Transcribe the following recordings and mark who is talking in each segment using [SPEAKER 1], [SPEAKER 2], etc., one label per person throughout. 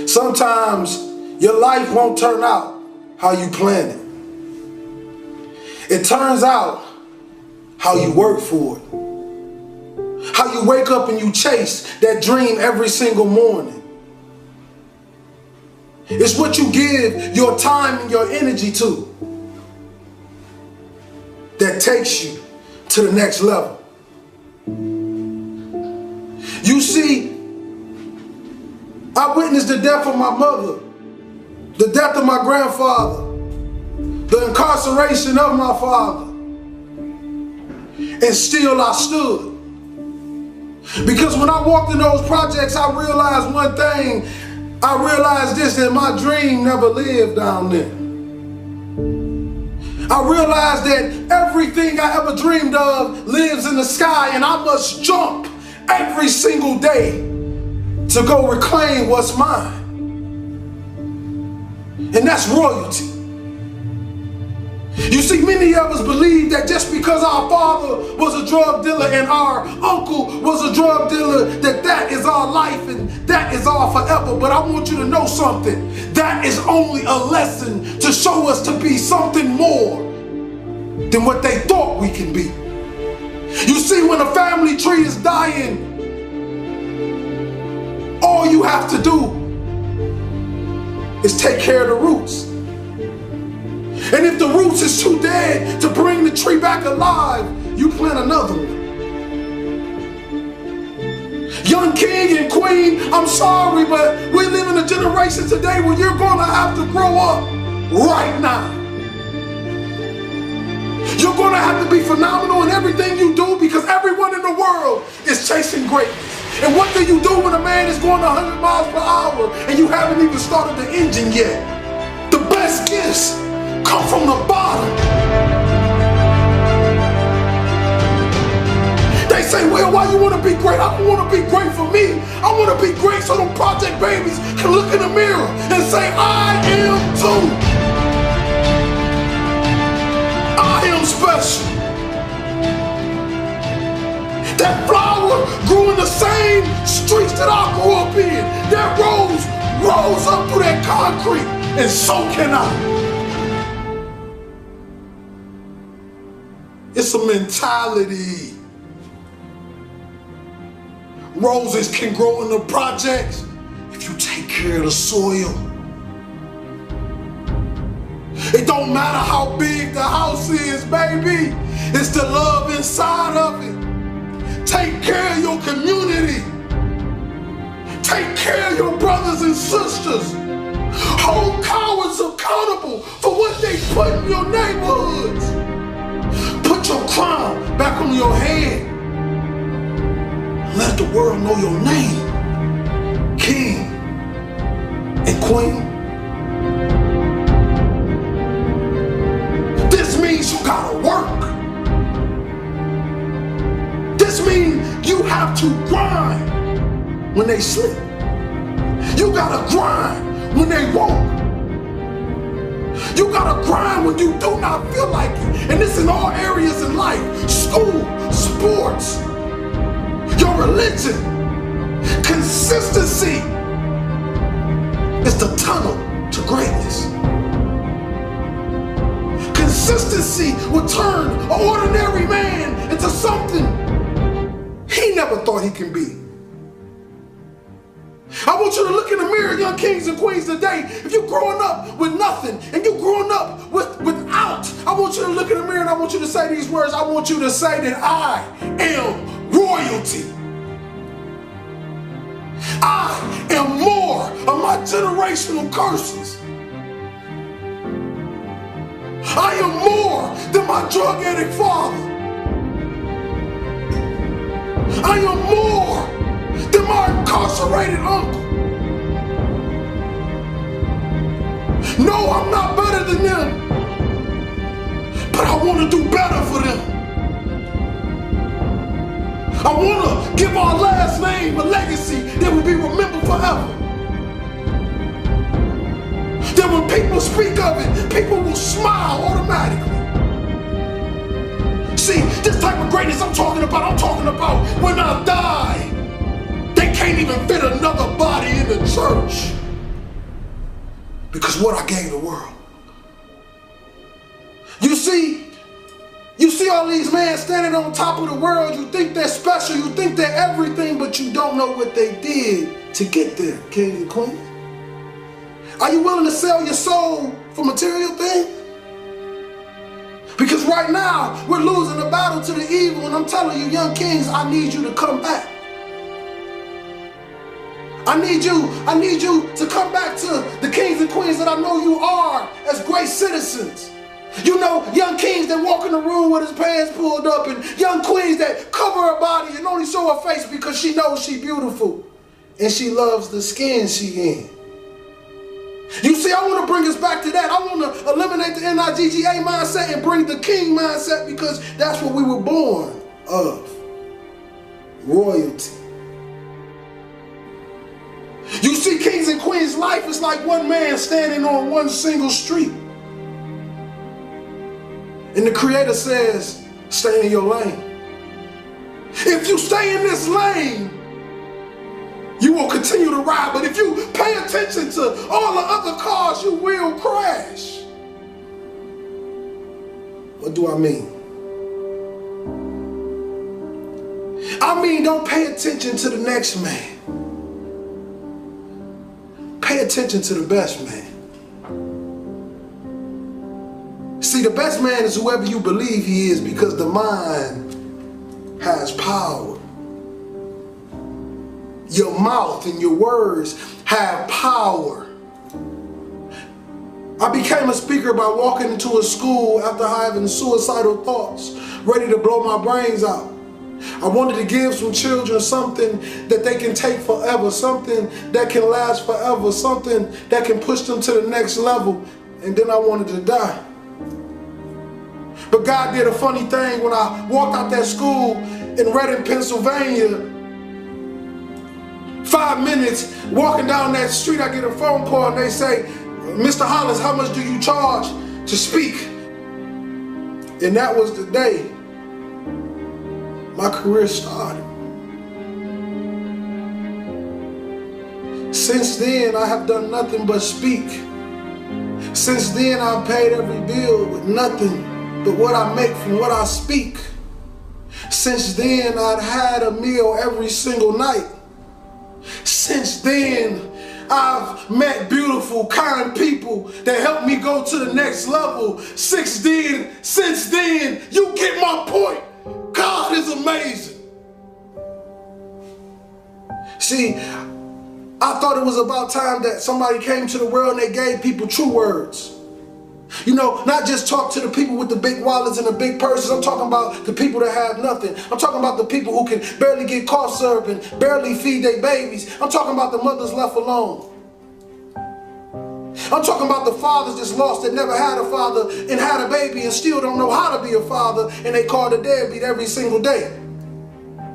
[SPEAKER 1] Sometimes your life won't turn out how you planned it. It turns out how you work for it. How you wake up and you chase that dream every single morning. It's what you give your time and your energy to that takes you to the next level. You see, I witnessed the death of my mother, the death of my grandfather, the incarceration of my father, and still I stood. Because when I walked in those projects, I realized one thing. I realized this, that my dream never lived down there. I realized that everything I ever dreamed of lives in the sky, and I must jump every single day to go reclaim what's mine. And that's royalty. You see, many of us believe that just because our father was a drug dealer and our uncle was a drug dealer, that is our life and that is our forever. But I want you to know something. That is only a lesson to show us to be something more than what they thought we can be. You see, when a family tree is dying, all you have to do is take care of the roots. And if the roots is too dead to bring the tree back alive, you plant another one. Young king and queen, I'm sorry, but we live in a generation today where you're going to have to grow up right now. You're going to have to be phenomenal in everything you do because everyone in the world is chasing greatness. And what do you do when a man is going 100 miles per hour and you haven't even started the engine yet? The best gifts come from the bottom. They say, well, why you want to be great? I don't want to be great for me. I want to be great so them project babies can look in the mirror and say, I am too. I am special. That flower grew in the same streets that I grew up in. That rose rose up through that concrete, and so can I. It's a mentality. Roses can grow in the projects if you take care of the soil. It don't matter how big the house is, baby. It's the love inside of it. Take care of your community. Take care of your brothers and sisters. Hold cowards accountable for what they put in your neighborhoods. Put your crown back on your head. Let the world know your name, king and queen. This means you gotta work. This means you have to grind when they slip. You gotta grind when they won't. You gotta grind when you do not feel like it. And this in all areas in life. School, sports, your religion. Consistency is the tunnel to greatness. Consistency will turn an ordinary man into something he never thought he can be. I want you to look in the mirror, young kings and queens, today. If you're growing up with nothing and you're growing up without, I want you to look in the mirror and I want you to say these words. I want you to say that I am royalty. I am more of my generational curses. I am more than my drug addict father. I am more than my incarcerated uncle. No, I'm not better than them, but I want to do better for them. I want to give our last name a legacy that will be remembered forever. That when people speak of it, people will smile automatically. See, this type of greatness I'm talking about when I die, they can't even fit another body in the church. because what I gave the world. You see all these men standing on top of the world. You think they're special, you think they're everything, but you don't know what they did to get there, kings and queens. Are you willing to sell your soul for material things? Because right now, we're losing the battle to the evil, and I'm telling you, young kings, I need you to come back. I need you to come back to the kings and queens that I know you are as great citizens. You know, young kings that walk in the room with his pants pulled up, and young queens that cover her body and only show her face because she knows she's beautiful and she loves the skin she in. You see, I want to bring us back to that. I want to eliminate the NIGGA mindset and bring the king mindset, because that's what we were born of. Royalty. You see, kings and queens, life is like one man standing on one single street. And the Creator says, stay in your lane. If you stay in this lane, you will continue to ride. But if you pay attention to all the other cars, you will crash. What do I mean? I mean, don't pay attention to the next man. Pay attention to the best man. See, the best man is whoever you believe he is, because the mind has power. Your mouth and your words have power. I became a speaker by walking into a school after having suicidal thoughts, ready to blow my brains out. I wanted to give some children something that they can take forever, something that can last forever, something that can push them to the next level, and then I wanted to die. But God did a funny thing when I walked out that school in Reading, Pennsylvania. 5 minutes walking down that street, I get a phone call and they say, Mr. Hollis, how much do you charge to speak? And that was the day my career started. Since then, I have done nothing but speak. Since then, I've paid every bill with nothing but what I make from what I speak. Since then, I've had a meal every single night. Since then, I've met beautiful, kind people that help me go to the next level. Since then, you get my point. God is amazing. See, I thought it was about time that somebody came to the world and they gave people true words. You know, not just talk to the people with the big wallets and the big purses. I'm talking about the people that have nothing. I'm talking about the people who can barely get cough syrup and barely feed their babies. I'm talking about the mothers left alone. I'm talking about the fathers that's lost that never had a father and had a baby and still don't know how to be a father, and they call the deadbeat every single day.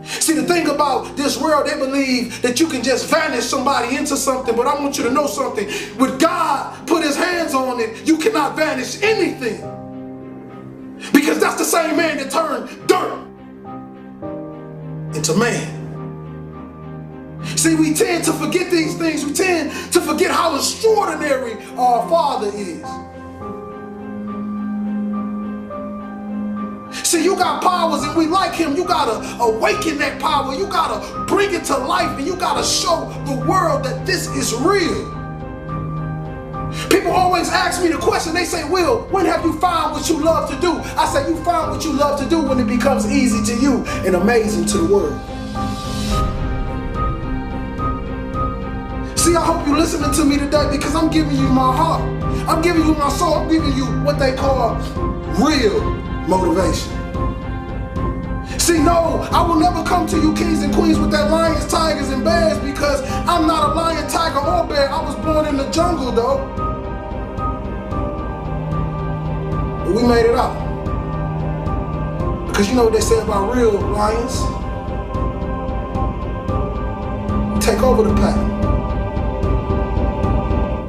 [SPEAKER 1] See, the thing about this world, they believe that you can just vanish somebody into something, but I want you to know something. When God put his hands on it, you cannot vanish anything. Because that's the same man that turned dirt into man. See, we tend to forget these things. We tend to forget how extraordinary our Father is. See, you got powers and we like him. You got to awaken that power. You got to bring it to life, and you got to show the world that this is real. People always ask me the question. They say, Will, when have you found what you love to do? I say, you find what you love to do when it becomes easy to you and amazing to the world. See, I hope you're listening to me today, because I'm giving you my heart. I'm giving you my soul. I'm giving you what they call real motivation. See, no, I will never come to you kings and queens with that lions, tigers, and bears, because I'm not a lion, tiger, or bear. I was born in the jungle, though. But we made it out. Because you know what they say about real lions? We take over the pack.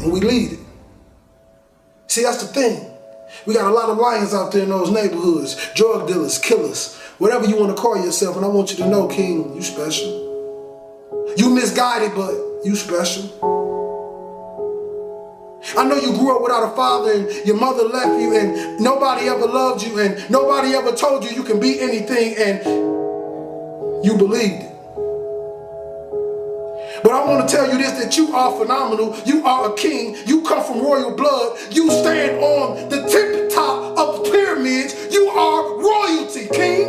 [SPEAKER 1] And we lead it. See, that's the thing. We got a lot of lions out there in those neighborhoods. Drug dealers, killers, whatever you want to call yourself. And I want you to know, King, you special. You misguided, but you special. I I know you grew up without a father and your mother left you and nobody ever loved you and nobody ever told you you can be anything and you believed it. But I want to tell you this, that you are phenomenal. You are a king. You come from royal blood. You stand on the tip top of the pyramids. You are royalty, king.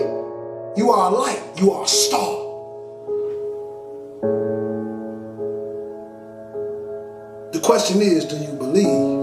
[SPEAKER 1] You are a light. You are a star. The question is, do you believe?